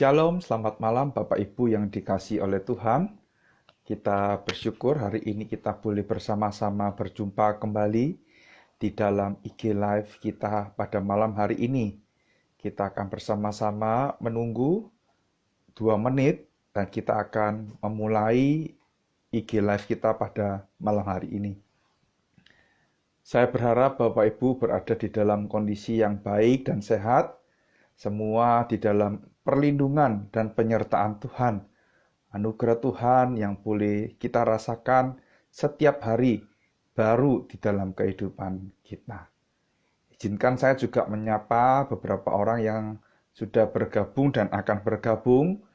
Shalom, selamat malam Bapak Ibu yang dikasihi oleh Tuhan. Kita bersyukur hari ini kita boleh bersama-sama berjumpa kembali di dalam IG Live kita pada malam hari ini. Kita akan bersama-sama menunggu 2 menit dan kita akan memulai IG Live kita pada malam hari ini. Saya berharap Bapak Ibu berada di dalam kondisi yang baik dan sehat, semua di dalam perlindungan dan penyertaan Tuhan. Anugerah Tuhan yang boleh kita rasakan setiap hari baru di dalam kehidupan kita. Izinkan saya juga menyapa beberapa orang yang sudah bergabung dan akan bergabung.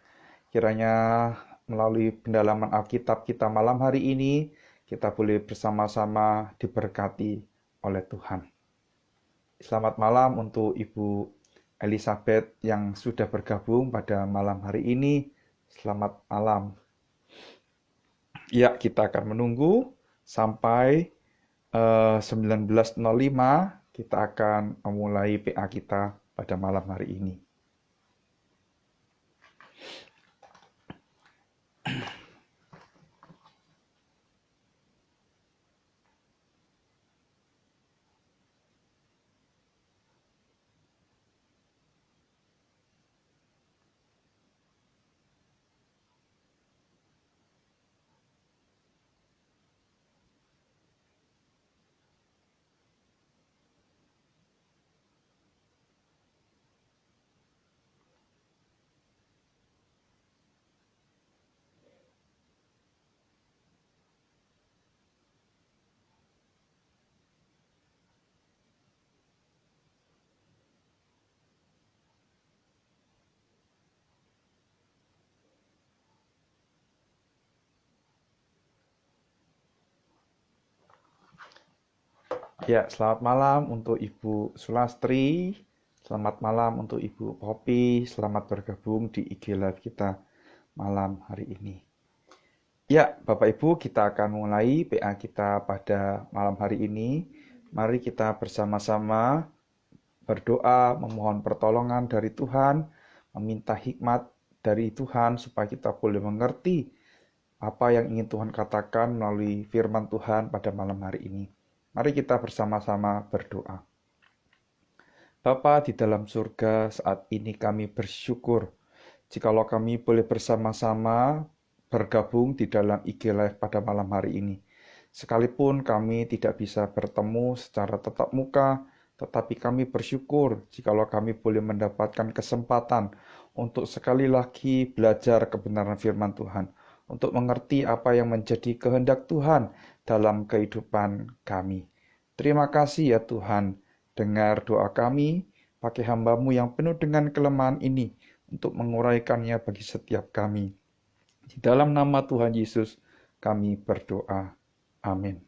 Kiranya melalui pendalaman Alkitab kita malam hari ini, kita boleh bersama-sama diberkati oleh Tuhan. Selamat malam untuk Ibu Elizabeth yang sudah bergabung pada malam hari ini. Selamat malam. Ya, kita akan menunggu sampai 19.05. Kita akan memulai PA kita pada malam hari ini. Ya, selamat malam untuk Ibu Sulastri, selamat malam untuk Ibu Popi, selamat bergabung di IG Live kita malam hari ini. Ya, Bapak Ibu, kita akan mulai PA kita pada malam hari ini. Mari kita bersama-sama berdoa, memohon pertolongan dari Tuhan, meminta hikmat dari Tuhan supaya kita boleh mengerti apa yang ingin Tuhan katakan melalui firman Tuhan pada malam hari ini. Mari kita bersama-sama berdoa. Bapa di dalam surga, saat ini kami bersyukur jikalau kami boleh bersama-sama bergabung di dalam IG Live pada malam hari ini. Sekalipun kami tidak bisa bertemu secara tatap muka, tetapi kami bersyukur jikalau kami boleh mendapatkan kesempatan untuk sekali lagi belajar kebenaran firman Tuhan, untuk mengerti apa yang menjadi kehendak Tuhan dalam kehidupan kami. Terima kasih ya Tuhan, dengar doa kami, pakai hamba-Mu yang penuh dengan kelemahan ini untuk menguraikannya bagi setiap kami. Di dalam nama Tuhan Yesus kami berdoa. Amin.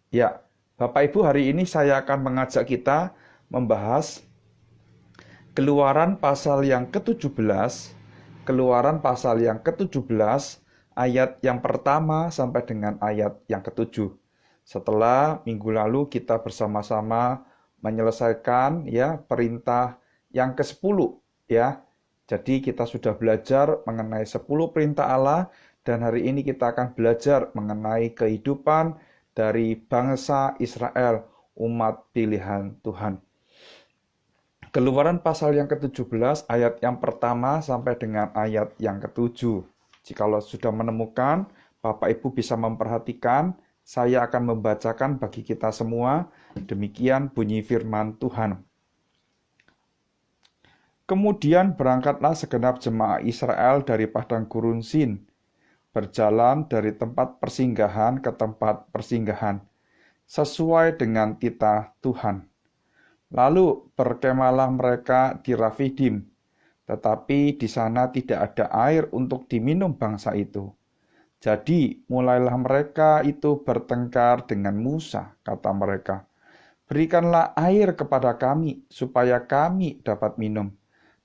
Ya, Bapak Ibu, hari ini saya akan mengajak kita membahas Keluaran pasal yang ke-17, Keluaran pasal yang ke-17, ayat yang pertama sampai dengan ayat yang ke-7. Setelah minggu lalu kita bersama-sama menyelesaikan ya perintah yang ke-10 ya. Jadi kita sudah belajar mengenai 10 perintah Allah dan hari ini kita akan belajar mengenai kehidupan dari bangsa Israel, umat pilihan Tuhan. Keluaran pasal yang ke-17 ayat yang pertama sampai dengan ayat yang ke-7. Jikalau sudah menemukan, Bapak Ibu bisa memperhatikan, saya akan membacakan bagi kita semua. Demikian bunyi firman Tuhan. Kemudian berangkatlah segenap jemaah Israel dari padang gurun Sin, berjalan dari tempat persinggahan ke tempat persinggahan, sesuai dengan titah Tuhan. Lalu berkemalah mereka di Rafidim, tetapi di sana tidak ada air untuk diminum bangsa itu. Jadi mulailah mereka itu bertengkar dengan Musa, kata mereka, berikanlah air kepada kami, supaya kami dapat minum.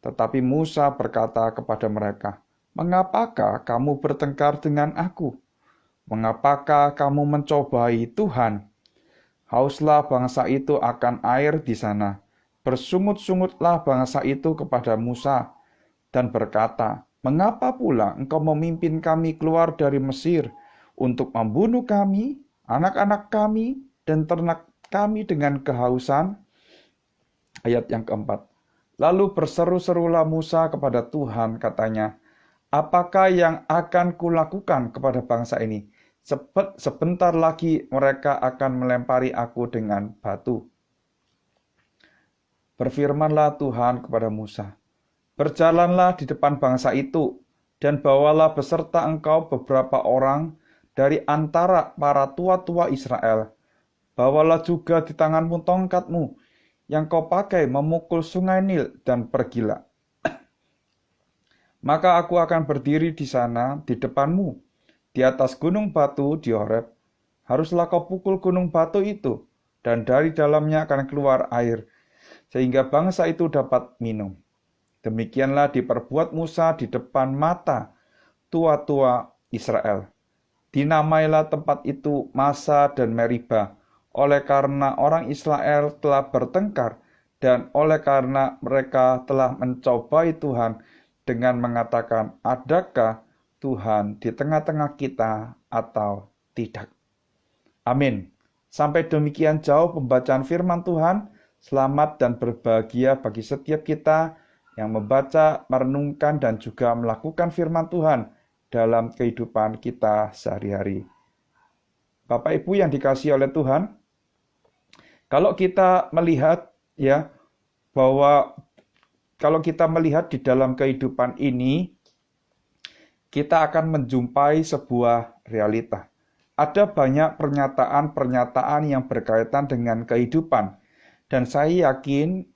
Tetapi Musa berkata kepada mereka, mengapakah kamu bertengkar dengan aku? Mengapakah kamu mencobai Tuhan? Hauslah bangsa itu akan air di sana. Bersungut-sungutlah bangsa itu kepada Musa. dan berkata, "Mengapa pula engkau memimpin kami keluar dari Mesir untuk membunuh kami, anak-anak kami, dan ternak kami dengan kehausan?" Ayat yang keempat. Lalu berseru-serulah Musa kepada Tuhan, katanya, "Apakah yang akan kulakukan kepada bangsa ini? Sebentar lagi mereka akan melempari aku dengan batu." Berfirmanlah Tuhan kepada Musa, "Berjalanlah di depan bangsa itu, dan bawalah beserta engkau beberapa orang dari antara para tua-tua Israel. Bawalah juga di tanganmu tongkatmu, yang kau pakai memukul sungai Nil, dan pergilah. Maka aku akan berdiri di sana di depanmu, di atas gunung batu di Horeb. Haruslah kau pukul gunung batu itu, dan dari dalamnya akan keluar air, sehingga bangsa itu dapat minum." Demikianlah diperbuat Musa di depan mata tua-tua Israel. Dinamailah tempat itu Masa dan Meriba, oleh karena orang Israel telah bertengkar dan oleh karena mereka telah mencobai Tuhan dengan mengatakan, "Adakah Tuhan di tengah-tengah kita atau tidak?" Amin. Sampai demikian jauh pembacaan firman Tuhan. Selamat dan berbahagia bagi setiap kita yang membaca, merenungkan, dan juga melakukan firman Tuhan dalam kehidupan kita sehari-hari. Bapak Ibu yang dikasihi oleh Tuhan, kalau kita melihat bahwa kalau kita melihat di dalam kehidupan ini, kita akan menjumpai sebuah realita. Ada banyak pernyataan-pernyataan yang berkaitan dengan kehidupan, dan saya yakin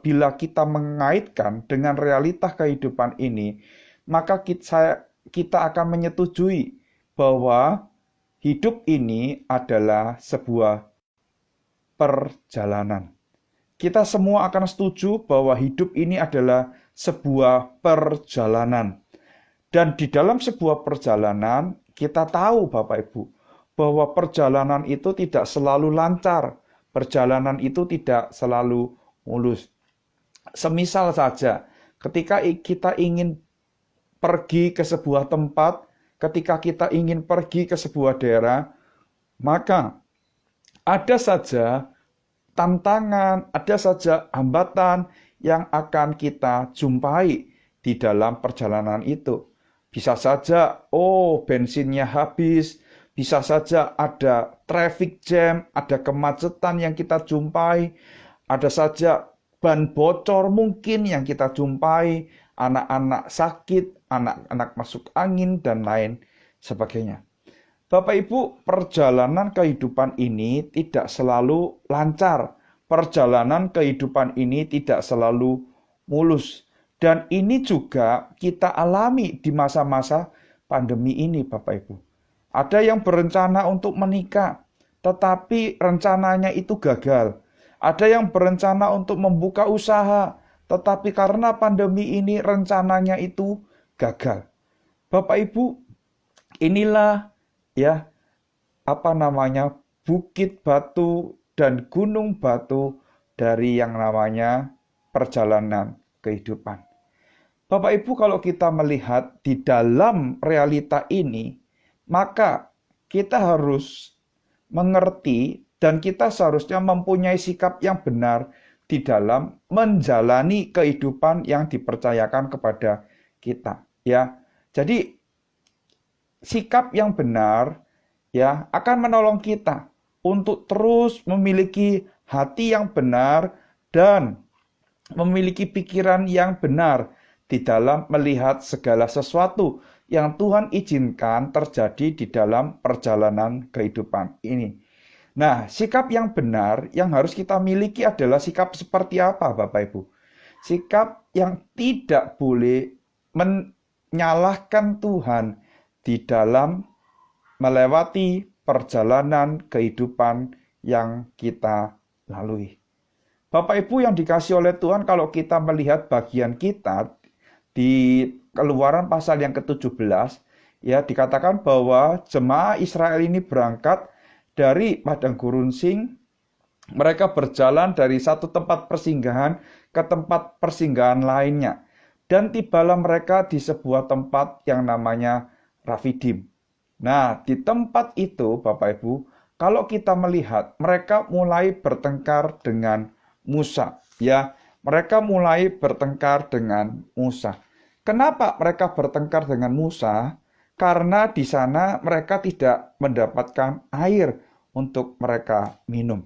bila kita mengaitkan dengan realita kehidupan ini, maka kita akan menyetujui bahwa hidup ini adalah sebuah perjalanan. Kita semua akan setuju bahwa hidup ini adalah sebuah perjalanan. Dan di dalam sebuah perjalanan, kita tahu Bapak Ibu, bahwa perjalanan itu tidak selalu lancar. Perjalanan itu tidak selalu mulus. Semisal saja, ketika kita ingin pergi ke sebuah tempat, ketika kita ingin pergi ke sebuah daerah, maka ada saja tantangan, ada saja hambatan yang akan kita jumpai di dalam perjalanan itu. Bisa saja, bensinnya habis, bisa saja ada traffic jam, ada kemacetan yang kita jumpai, ada saja ban bocor mungkin yang kita jumpai, anak-anak sakit, anak-anak masuk angin, dan lain sebagainya. Bapak Ibu, perjalanan kehidupan ini tidak selalu lancar. Perjalanan kehidupan ini tidak selalu mulus. Dan ini juga kita alami di masa-masa pandemi ini, Bapak Ibu. Ada yang berencana untuk menikah, tetapi rencananya itu gagal. Ada yang berencana untuk membuka usaha, tetapi karena pandemi ini rencananya itu gagal. Bapak Ibu, inilah bukit batu dan gunung batu dari yang namanya perjalanan kehidupan. Bapak Ibu, kalau kita melihat di dalam realita ini, maka kita harus mengerti dan kita seharusnya mempunyai sikap yang benar di dalam menjalani kehidupan yang dipercayakan kepada kita. Jadi sikap yang benar akan menolong kita untuk terus memiliki hati yang benar dan memiliki pikiran yang benar di dalam melihat segala sesuatu yang Tuhan izinkan terjadi di dalam perjalanan kehidupan ini. Nah, sikap yang benar yang harus kita miliki adalah sikap seperti apa, Bapak Ibu? Sikap yang tidak boleh menyalahkan Tuhan di dalam melewati perjalanan kehidupan yang kita lalui. Bapak Ibu yang dikasihi oleh Tuhan, kalau kita melihat bagian kita di Keluaran pasal yang ke-17, dikatakan bahwa jemaah Israel ini berangkat dari padang gurun Sin. Mereka berjalan dari satu tempat persinggahan ke tempat persinggahan lainnya. dan tibalah mereka di sebuah tempat yang namanya Rafidim. Nah, di tempat itu, Bapak Ibu, kalau kita melihat, mereka mulai bertengkar dengan Musa. Ya, mereka mulai bertengkar dengan Musa. Kenapa mereka bertengkar dengan Musa? Karena di sana mereka tidak mendapatkan air untuk mereka minum.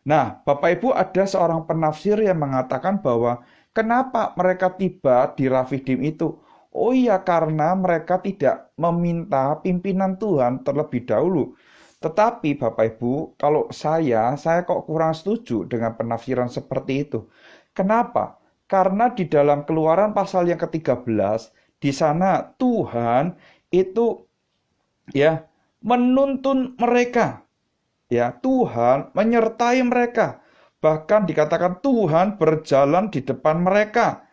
Nah, Bapak Ibu, ada seorang penafsir yang mengatakan bahwa kenapa mereka tiba di Rafidim itu? Oh iya, karena mereka tidak meminta pimpinan Tuhan terlebih dahulu. Tetapi Bapak Ibu, kalau saya kok kurang setuju dengan penafsiran seperti itu. Kenapa? Karena di dalam Keluaran pasal yang ke-13, di sana Tuhan itu ya menuntun mereka. Ya, Tuhan menyertai mereka. Bahkan dikatakan Tuhan berjalan di depan mereka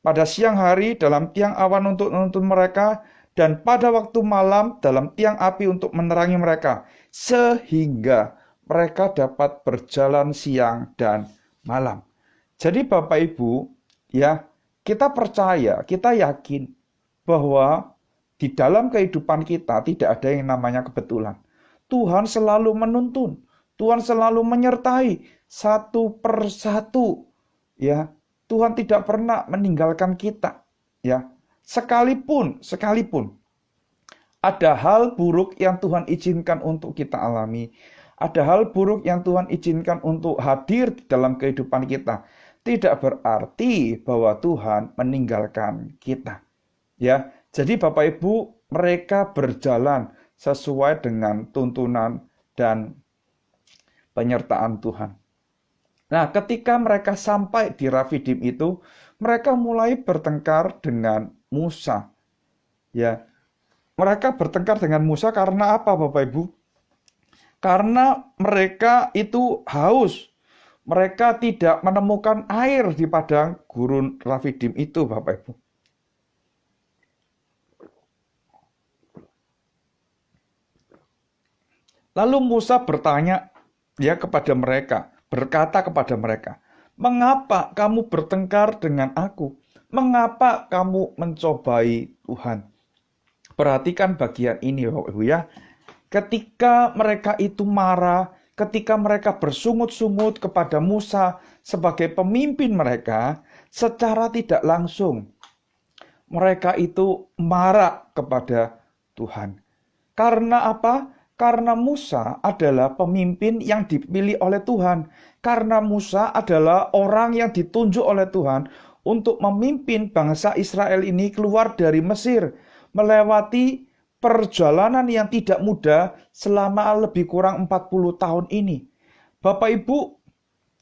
pada siang hari dalam tiang awan untuk menuntun mereka, dan pada waktu malam dalam tiang api untuk menerangi mereka, sehingga mereka dapat berjalan siang dan malam. Jadi Bapak Ibu, ya, kita percaya, kita yakin bahwa di dalam kehidupan kita tidak ada yang namanya kebetulan. Tuhan selalu menuntun, Tuhan selalu menyertai satu persatu. Ya, Tuhan tidak pernah meninggalkan kita. Ya, sekalipun ada hal buruk yang Tuhan izinkan untuk kita alami, ada hal buruk yang Tuhan izinkan untuk hadir di dalam kehidupan kita, tidak berarti bahwa Tuhan meninggalkan kita. Ya, jadi Bapak Ibu, mereka berjalan sesuai dengan tuntunan dan penyertaan Tuhan. Nah, ketika mereka sampai di Rafidim itu, mereka mulai bertengkar dengan Musa. Ya, mereka bertengkar dengan Musa karena apa, Bapak Ibu? Karena mereka itu haus. Mereka tidak menemukan air di padang gurun Rafidim itu, Bapak Ibu. Lalu Musa bertanya berkata kepada mereka, "Mengapa kamu bertengkar dengan aku? Mengapa kamu mencobai Tuhan?" Perhatikan bagian ini, Bapak Ibu ya. Ketika mereka itu marah, ketika mereka bersungut-sungut kepada Musa sebagai pemimpin mereka, secara tidak langsung mereka itu marah kepada Tuhan. Karena apa? Karena Musa adalah pemimpin yang dipilih oleh Tuhan. Karena Musa adalah orang yang ditunjuk oleh Tuhan untuk memimpin bangsa Israel ini keluar dari Mesir, melewati perjalanan yang tidak mudah selama lebih kurang 40 tahun ini. Bapak Ibu,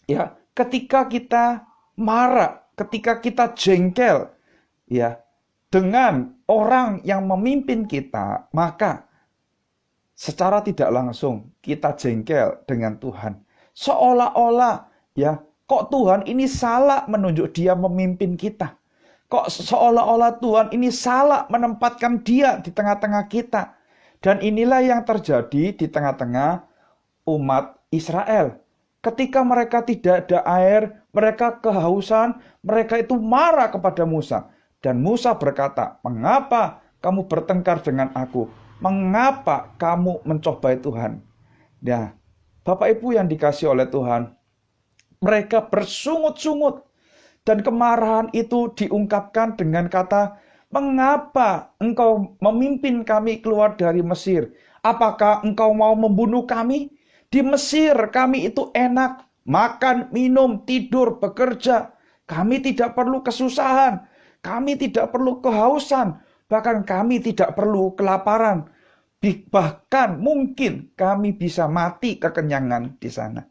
ya, ketika kita marah, ketika kita jengkel, ya, dengan orang yang memimpin kita, maka secara tidak langsung kita jengkel dengan Tuhan. Seolah-olah ya, kok Tuhan ini salah menunjuk dia memimpin kita. Kok seolah-olah Tuhan ini salah menempatkan dia di tengah-tengah kita. Dan inilah yang terjadi di tengah-tengah umat Israel. Ketika mereka tidak ada air, mereka kehausan, mereka itu marah kepada Musa. Dan Musa berkata, "Mengapa kamu bertengkar dengan aku? Mengapa kamu mencobai Tuhan?" Nah, Bapak Ibu yang dikasih oleh Tuhan, mereka bersungut-sungut. Dan kemarahan itu diungkapkan dengan kata, "Mengapa engkau memimpin kami keluar dari Mesir? Apakah engkau mau membunuh kami? Di Mesir kami itu enak, makan, minum, tidur, bekerja. Kami tidak perlu kesusahan, kami tidak perlu kehausan, bahkan kami tidak perlu kelaparan. Bahkan mungkin kami bisa mati kekenyangan di sana."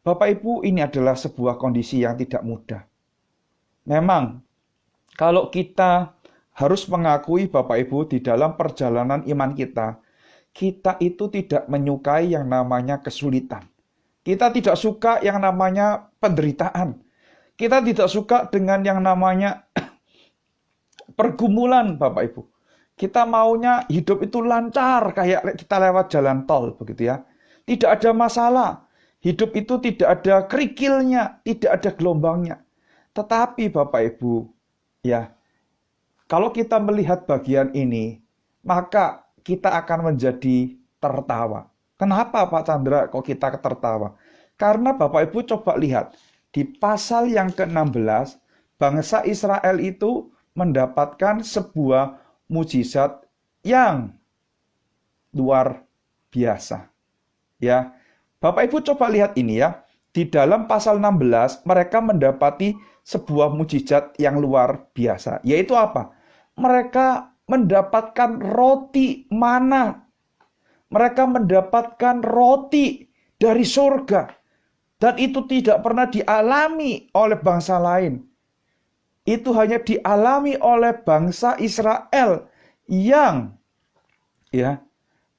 Bapak Ibu, ini adalah sebuah kondisi yang tidak mudah. Memang, kalau kita harus mengakui Bapak Ibu di dalam perjalanan iman kita itu tidak menyukai yang namanya kesulitan. Kita tidak suka yang namanya penderitaan. Kita tidak suka dengan yang namanya pergumulan, Bapak Ibu. Kita maunya hidup itu lancar kayak kita lewat jalan tol begitu ya. Tidak ada masalah. Hidup itu tidak ada kerikilnya, tidak ada gelombangnya. Tetapi Bapak Ibu, Ya, kalau kita melihat bagian ini, maka kita akan menjadi tertawa. Kenapa Pak Chandra kok kita tertawa? Karena Bapak Ibu coba lihat, di pasal yang ke-16, bangsa Israel itu mendapatkan sebuah mujizat yang luar biasa. Ya, Bapak Ibu coba lihat ini ya. Di dalam pasal 16 mereka mendapati sebuah mujizat yang luar biasa. Yaitu apa? Mereka mendapatkan roti mana. Mereka mendapatkan roti dari surga. Dan itu tidak pernah dialami oleh bangsa lain. Itu hanya dialami oleh bangsa Israel yang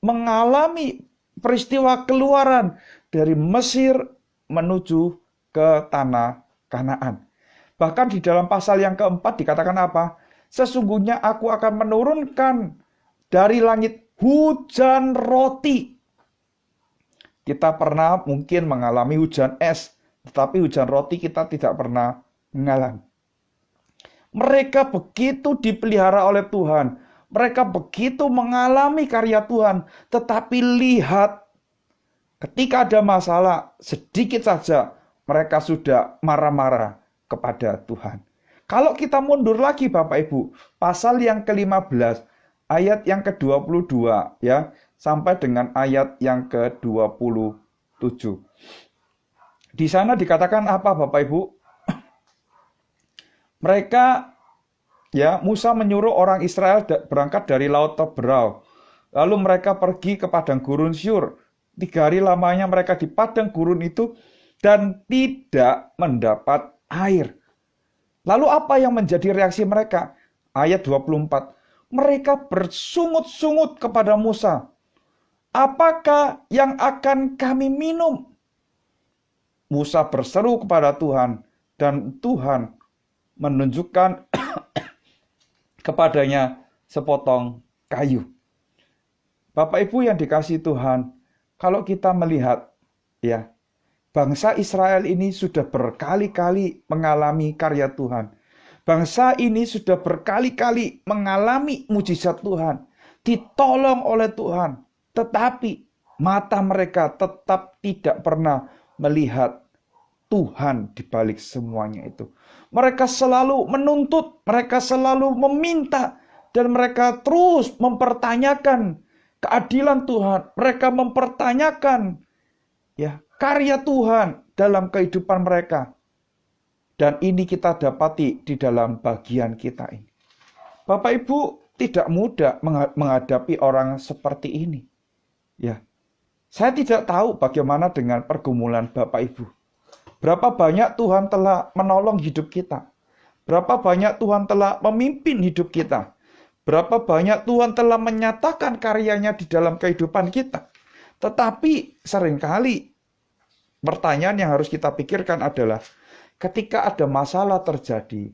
mengalami peristiwa keluaran dari Mesir menuju ke tanah Kanaan. Bahkan di dalam pasal yang keempat dikatakan apa? Sesungguhnya aku akan menurunkan dari langit hujan roti. Kita pernah mungkin mengalami hujan es, tetapi hujan roti kita tidak pernah mengalami. Mereka begitu dipelihara oleh Tuhan. Mereka begitu mengalami karya Tuhan. Tetapi lihat, ketika ada masalah, sedikit saja mereka sudah marah-marah kepada Tuhan. Kalau kita mundur lagi Bapak Ibu, pasal yang ke-15, ayat yang ke-22 ya, sampai dengan ayat yang ke-27. Di sana dikatakan apa Bapak Ibu? Mereka Musa menyuruh orang Israel berangkat dari Laut Teberau. Lalu mereka pergi ke padang gurun Syur. 3 hari lamanya mereka di padang gurun itu dan tidak mendapat air. Lalu apa yang menjadi reaksi mereka? Ayat 24. Mereka bersungut-sungut kepada Musa. Apakah yang akan kami minum? Musa berseru kepada Tuhan dan Tuhan menunjukkan kepadanya sepotong kayu. Bapak Ibu yang dikasihi Tuhan, kalau kita melihat bangsa Israel ini sudah berkali-kali mengalami karya Tuhan. Bangsa ini sudah berkali-kali mengalami mujizat Tuhan, ditolong oleh Tuhan, tetapi mata mereka tetap tidak pernah melihat Tuhan di balik semuanya itu. Mereka selalu menuntut, mereka selalu meminta, dan mereka terus mempertanyakan keadilan Tuhan. Mereka mempertanyakan karya Tuhan dalam kehidupan mereka. Dan ini kita dapati di dalam bagian kita ini. Bapak Ibu tidak mudah menghadapi orang seperti ini. Saya tidak tahu bagaimana dengan pergumulan Bapak Ibu. Berapa banyak Tuhan telah menolong hidup kita. Berapa banyak Tuhan telah memimpin hidup kita. Berapa banyak Tuhan telah menyatakan karyanya di dalam kehidupan kita. Tetapi seringkali pertanyaan yang harus kita pikirkan adalah ketika ada masalah terjadi,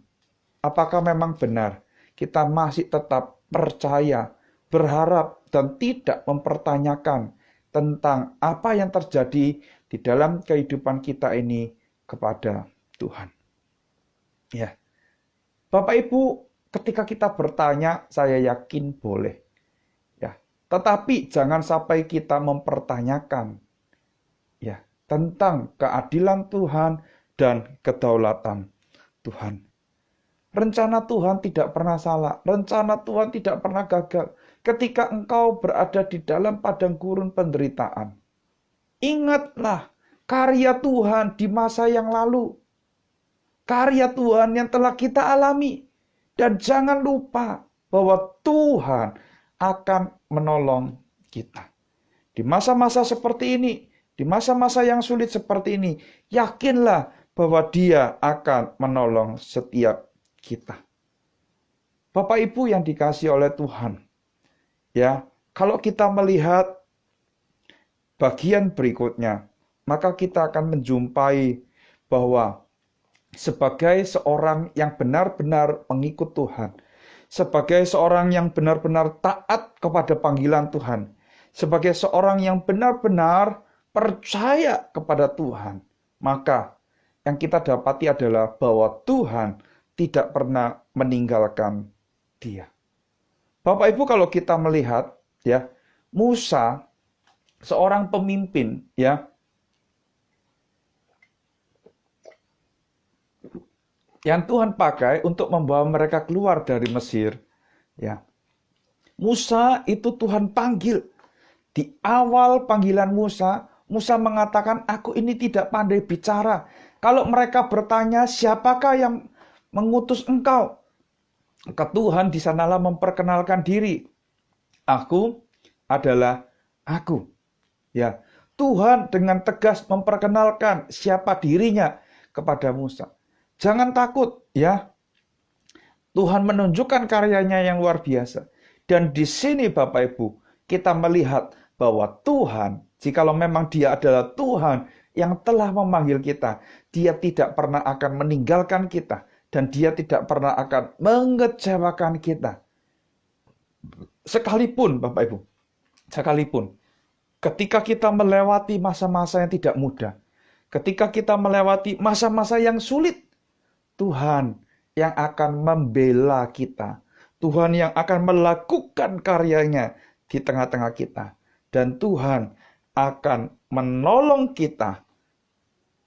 apakah memang benar kita masih tetap percaya, berharap, dan tidak mempertanyakan tentang apa yang terjadi di dalam kehidupan kita ini kepada Tuhan. Bapak Ibu, ketika kita bertanya, saya yakin boleh. Tetapi jangan sampai kita mempertanyakan tentang keadilan Tuhan dan kedaulatan Tuhan. Rencana Tuhan tidak pernah salah, rencana Tuhan tidak pernah gagal. Ketika engkau berada di dalam padang gurun penderitaan, ingatlah karya Tuhan di masa yang lalu. Karya Tuhan yang telah kita alami. Dan jangan lupa bahwa Tuhan akan menolong kita. Di masa-masa seperti ini, di masa-masa yang sulit seperti ini, yakinlah bahwa Dia akan menolong setiap kita. Bapak Ibu yang dikasihi oleh Tuhan, kalau kita melihat bagian berikutnya, maka kita akan menjumpai bahwa sebagai seorang yang benar-benar mengikut Tuhan, sebagai seorang yang benar-benar taat kepada panggilan Tuhan, sebagai seorang yang benar-benar percaya kepada Tuhan, maka yang kita dapati adalah bahwa Tuhan tidak pernah meninggalkan dia. Bapak Ibu, kalau kita melihat ya, Musa seorang pemimpin ya, yang Tuhan pakai untuk membawa mereka keluar dari Mesir ya. Musa itu Tuhan panggil. Di awal panggilan Musa, Musa mengatakan, aku ini tidak pandai bicara. Kalau mereka bertanya, siapakah yang mengutus engkau? Maka Tuhan di sanalah memperkenalkan diri. Aku adalah aku. Ya, Tuhan dengan tegas memperkenalkan siapa dirinya kepada Musa. Jangan takut, ya. Tuhan menunjukkan karyanya yang luar biasa. Dan di sini Bapak Ibu, kita melihat bahwa Tuhan, jikalau memang Dia adalah Tuhan yang telah memanggil kita, Dia tidak pernah akan meninggalkan kita, dan Dia tidak pernah akan mengecewakan kita. Sekalipun Bapak Ibu, sekalipun ketika kita melewati masa-masa yang tidak mudah, ketika kita melewati masa-masa yang sulit, Tuhan yang akan membela kita, Tuhan yang akan melakukan karyanya di tengah-tengah kita, dan Tuhan akan menolong kita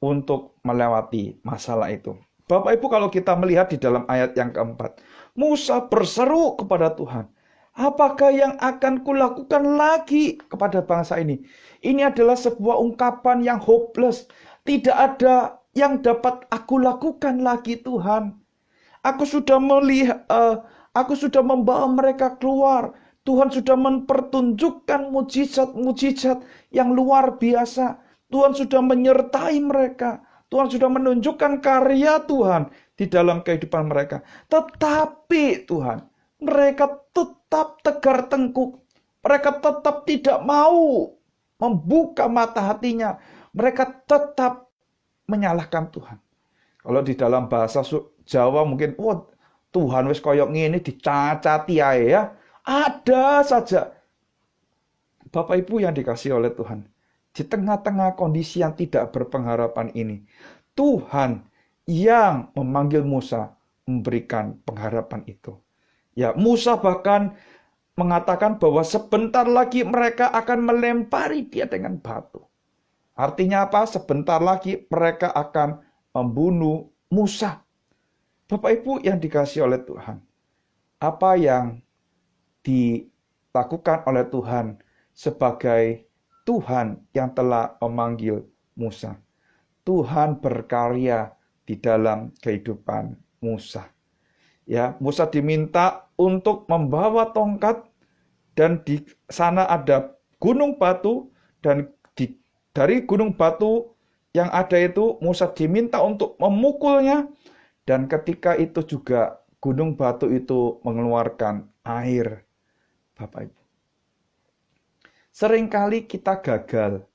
untuk melewati masalah itu. Bapak Ibu, kalau kita melihat di dalam ayat yang keempat, Musa berseru kepada Tuhan, apakah yang akan kulakukan lagi kepada bangsa ini? Ini adalah sebuah ungkapan yang hopeless. Tidak ada yang dapat aku lakukan lagi, Tuhan. Aku sudah melihat, aku sudah membawa mereka keluar. Tuhan sudah mempertunjukkan mujizat-mujizat yang luar biasa. Tuhan sudah menyertai mereka. Tuhan sudah menunjukkan karya Tuhan di dalam kehidupan mereka. Tetapi Tuhan, mereka tetap tegar tengkuk. Mereka tetap tidak mau membuka mata hatinya. Mereka tetap menyalahkan Tuhan. Kalau di dalam bahasa Jawa mungkin, Tuhan wis koyok ngene dicacati ae ya. Ada saja. Bapak Ibu yang dikasihi oleh Tuhan, di tengah-tengah kondisi yang tidak berpengharapan ini, Tuhan yang memanggil Musa memberikan pengharapan itu. Ya, Musa bahkan mengatakan bahwa sebentar lagi mereka akan melempari dia dengan batu. Artinya apa? Sebentar lagi mereka akan membunuh Musa. Bapak Ibu yang dikasihi oleh Tuhan, apa yang dilakukan oleh Tuhan sebagai Tuhan yang telah memanggil Musa? Tuhan berkarya di dalam kehidupan Musa. Ya, Musa diminta untuk membawa tongkat, dan di sana ada gunung batu, dan dari gunung batu yang ada itu Musa diminta untuk memukulnya, dan ketika itu juga gunung batu itu mengeluarkan air. Bapak Ibu, seringkali kita gagal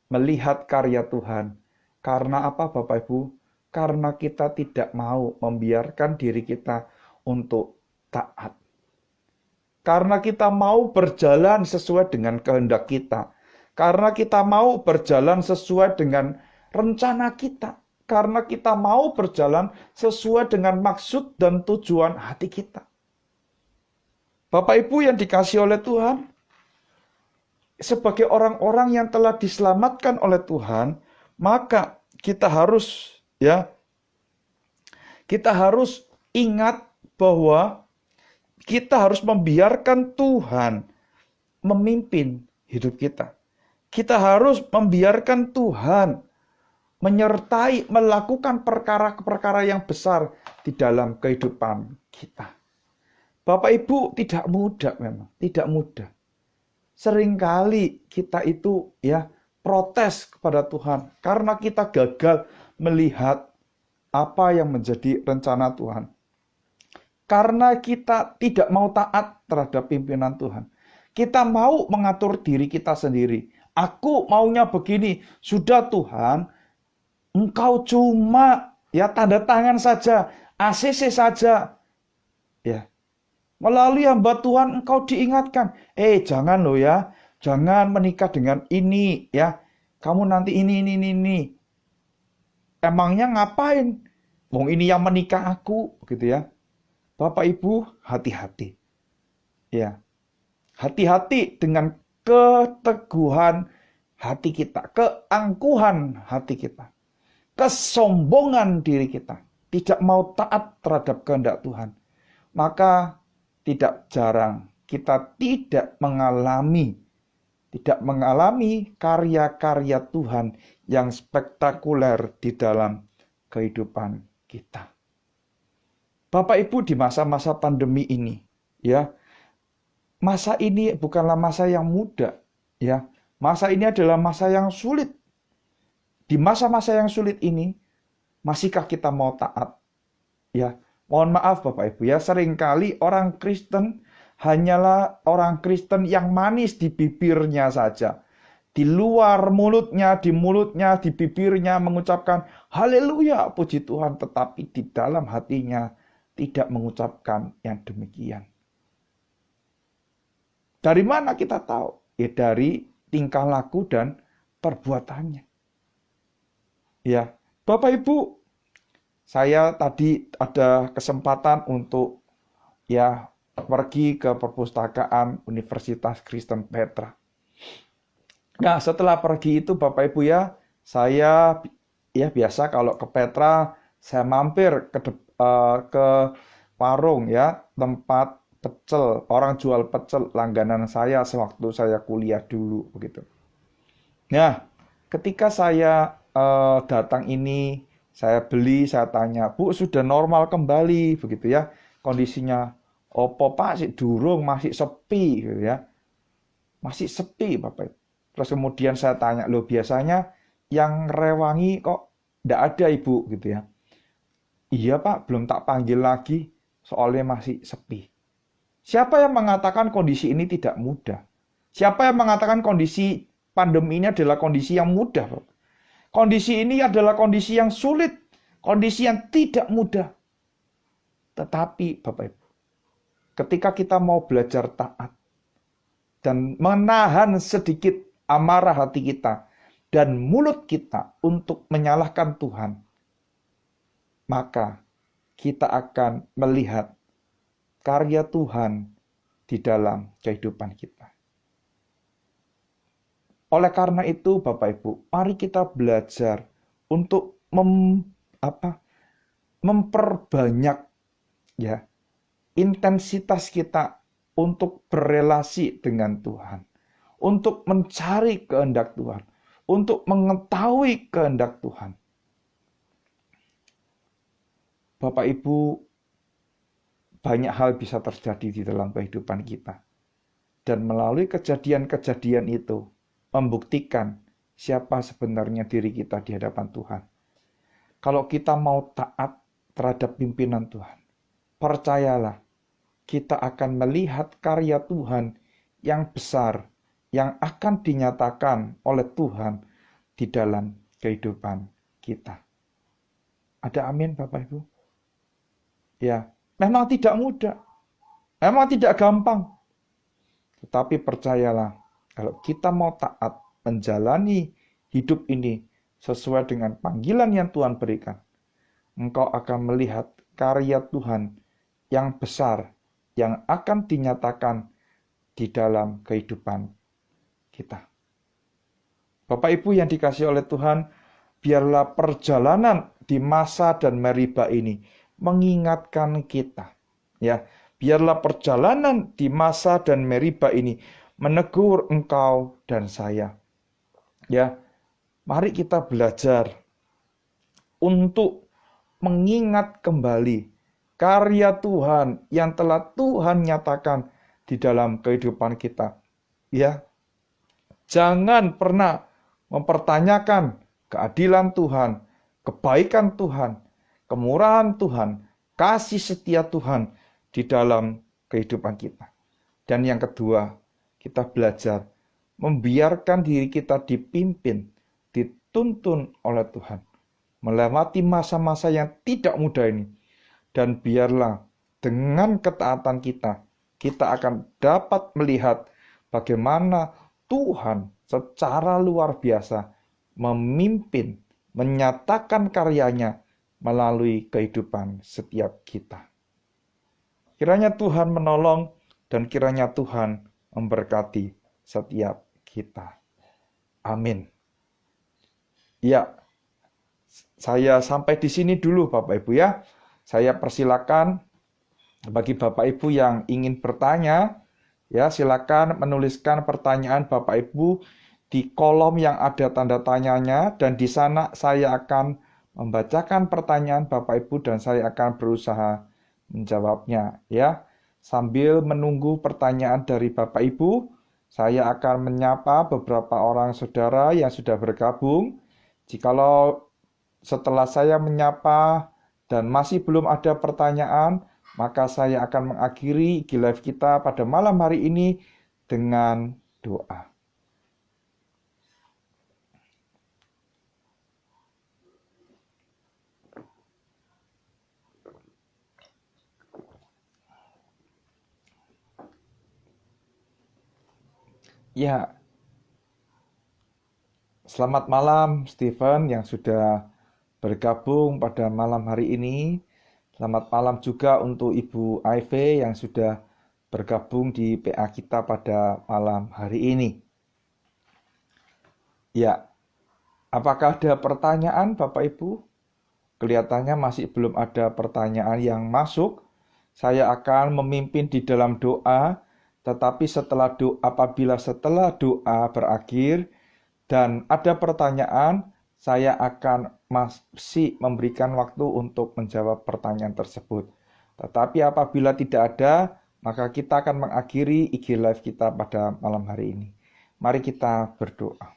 melihat karya Tuhan. Karena apa Bapak Ibu? Karena kita tidak mau membiarkan diri kita untuk taat. Karena kita mau berjalan sesuai dengan kehendak kita. Karena kita mau berjalan sesuai dengan rencana kita. Karena kita mau berjalan sesuai dengan maksud dan tujuan hati kita. Bapak Ibu yang dikasihi oleh Tuhan, sebagai orang-orang yang telah diselamatkan oleh Tuhan, maka kita harus ingat bahwa kita harus membiarkan Tuhan memimpin hidup kita. Kita harus membiarkan Tuhan menyertai, melakukan perkara-perkara yang besar di dalam kehidupan kita. Bapak Ibu, tidak mudah memang, tidak mudah. Seringkali kita itu protes kepada Tuhan karena kita gagal melihat apa yang menjadi rencana Tuhan. Karena kita tidak mau taat terhadap pimpinan Tuhan. Kita mau mengatur diri kita sendiri. Aku maunya begini. Sudah Tuhan, Engkau cuma tanda tangan saja, ACC saja. Ya. Melalui hamba Tuhan Engkau diingatkan, jangan loh ya, jangan menikah dengan ini ya. Kamu nanti ini. Emangnya ngapain? Wong ini yang menikah aku, gitu ya. Bapak Ibu, hati-hati. Ya. Hati-hati dengan keteguhan hati kita, keangkuhan hati kita, kesombongan diri kita, tidak mau taat terhadap kehendak Tuhan. Maka tidak jarang kita tidak mengalami karya-karya Tuhan yang spektakuler di dalam kehidupan kita. Bapak Ibu, di masa-masa pandemi ini, ya, masa ini bukanlah masa yang mudah, ya. Masa ini adalah masa yang sulit. Di masa-masa yang sulit ini, masihkah kita mau taat? Ya, mohon maaf Bapak Ibu ya, seringkali orang Kristen hanyalah orang Kristen yang manis di bibirnya saja. Di luar mulutnya, di bibirnya mengucapkan haleluya, puji Tuhan, tetapi di dalam hatinya tidak mengucapkan yang demikian. Dari mana kita tahu? Ya dari tingkah laku dan perbuatannya. Ya, Bapak Ibu, saya tadi ada kesempatan untuk ya pergi ke perpustakaan Universitas Kristen Petra. Nah, setelah pergi itu Bapak Ibu ya, saya ya biasa kalau ke Petra, saya mampir ke warung ya, tempat pecel, orang jual pecel langganan saya sewaktu saya kuliah dulu begitu. Nah, ketika saya datang ini, saya beli, saya tanya, Bu, sudah normal kembali begitu ya kondisinya? Opo Pak, sih durung, masih sepi gitu ya. Masih sepi Bapak. Terus kemudian saya tanya, loh biasanya yang rewangi kok enggak ada Ibu gitu ya. Iya Pak, belum tak panggil lagi, soalnya masih sepi. Siapa yang mengatakan kondisi ini tidak mudah? Siapa yang mengatakan kondisi pandemi ini adalah kondisi yang mudah, Pak? Kondisi ini adalah kondisi yang sulit, kondisi yang tidak mudah. Tetapi Bapak Ibu, ketika kita mau belajar taat dan menahan sedikit amarah hati kita dan mulut kita untuk menyalahkan Tuhan, maka kita akan melihat karya Tuhan di dalam kehidupan kita. Oleh karena itu, Bapak Ibu, mari kita belajar untuk memperbanyak ya intensitas kita untuk berelasi dengan Tuhan, untuk mencari kehendak Tuhan, untuk mengetahui kehendak Tuhan. Bapak Ibu, banyak hal bisa terjadi di dalam kehidupan kita. Dan melalui kejadian-kejadian itu, membuktikan siapa sebenarnya diri kita di hadapan Tuhan. Kalau kita mau taat terhadap pimpinan Tuhan, percayalah, kita akan melihat karya Tuhan yang besar, yang akan dinyatakan oleh Tuhan di dalam kehidupan kita. Ada amin Bapak Ibu? Ya, memang tidak mudah, memang tidak gampang. Tetapi percayalah, kalau kita mau taat menjalani hidup ini sesuai dengan panggilan yang Tuhan berikan, engkau akan melihat karya Tuhan yang besar yang akan dinyatakan di dalam kehidupan kita. Bapak Ibu yang dikasihi oleh Tuhan, biarlah perjalanan di masa dan Meriba ini mengingatkan kita. Ya, biarlah perjalanan di masa dan Meriba ini menegur engkau dan saya. Ya, mari kita belajar untuk mengingat kembali karya Tuhan yang telah Tuhan nyatakan di dalam kehidupan kita. Ya, jangan pernah mempertanyakan keadilan Tuhan, kebaikan Tuhan, kemurahan Tuhan, kasih setia Tuhan di dalam kehidupan kita. Dan yang kedua, kita belajar membiarkan diri kita dipimpin, dituntun oleh Tuhan, melewati masa-masa yang tidak mudah ini. Dan biarlah dengan ketaatan kita, kita akan dapat melihat bagaimana Tuhan secara luar biasa memimpin, menyatakan karyanya melalui kehidupan setiap kita. Kiranya Tuhan menolong dan kiranya Tuhan memberkati setiap kita. Amin. Ya, saya sampai di sini dulu Bapak Ibu ya. Saya persilakan bagi Bapak Ibu yang ingin bertanya, ya silakan menuliskan pertanyaan Bapak Ibu di kolom yang ada tanda tanyanya, dan di sana saya akan membacakan pertanyaan Bapak Ibu dan saya akan berusaha menjawabnya ya. Sambil menunggu pertanyaan dari Bapak Ibu, saya akan menyapa beberapa orang saudara yang sudah bergabung. Jikalau setelah saya menyapa dan masih belum ada pertanyaan, maka saya akan mengakhiri IG Live kita pada malam hari ini dengan doa. Ya, selamat malam Stephen yang sudah bergabung pada malam hari ini. Selamat malam juga untuk Ibu Aive yang sudah bergabung di PA kita pada malam hari ini. Ya, apakah ada pertanyaan Bapak Ibu? Kelihatannya masih belum ada pertanyaan yang masuk. Saya akan memimpin di dalam doa, tetapi apabila setelah doa berakhir dan ada pertanyaan, saya akan masih memberikan waktu untuk menjawab pertanyaan tersebut. Tetapi apabila tidak ada, maka kita akan mengakhiri IG Live kita pada malam hari ini. Mari kita berdoa.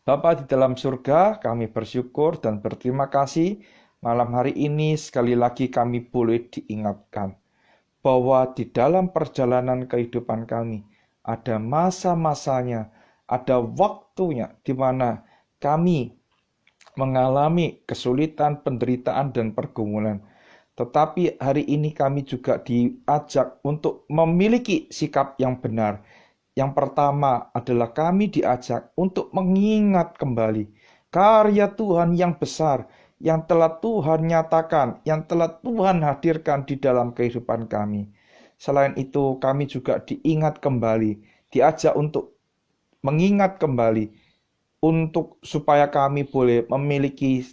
Bapa di dalam surga, kami bersyukur dan berterima kasih malam hari ini sekali lagi kami boleh diingatkan bahwa di dalam perjalanan kehidupan kami ada masa-masanya, ada waktunya di mana kami mengalami kesulitan, penderitaan, dan pergumulan. Tetapi hari ini kami juga diajak untuk memiliki sikap yang benar. Yang pertama adalah kami diajak untuk mengingat kembali karya Tuhan yang besar, yang telah Tuhan nyatakan, yang telah Tuhan hadirkan di dalam kehidupan kami. Selain itu, kami juga diingat kembali, diajak untuk mengingat kembali untuk supaya kami boleh memiliki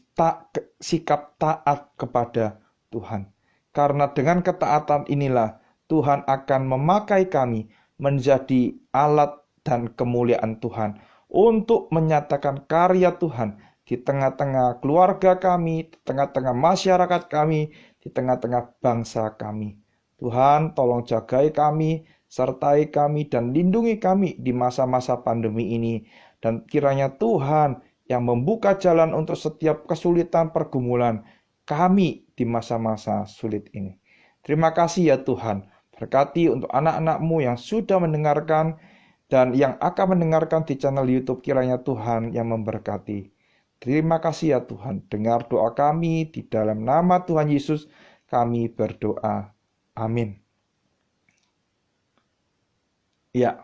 sikap taat kepada Tuhan. Karena dengan ketaatan inilah Tuhan akan memakai kami menjadi alat dan kemuliaan Tuhan untuk menyatakan karya Tuhan di tengah-tengah keluarga kami, di tengah-tengah masyarakat kami, di tengah-tengah bangsa kami. Tuhan, tolong jagai kami, sertai kami, dan lindungi kami di masa-masa pandemi ini. Dan kiranya Tuhan yang membuka jalan untuk setiap kesulitan pergumulan kami di masa-masa sulit ini. Terima kasih ya Tuhan. Berkati untuk anak-anak-Mu yang sudah mendengarkan dan yang akan mendengarkan di channel YouTube, kiranya Tuhan yang memberkati. Terima kasih ya Tuhan. Dengar doa kami di dalam nama Tuhan Yesus kami berdoa. Amin. Ya,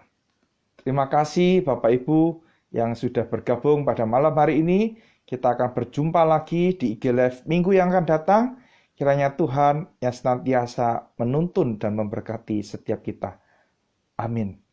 terima kasih Bapak Ibu yang sudah bergabung pada malam hari ini. Kita akan berjumpa lagi di IG Live minggu yang akan datang. Kiranya Tuhan yang senantiasa menuntun dan memberkati setiap kita. Amin.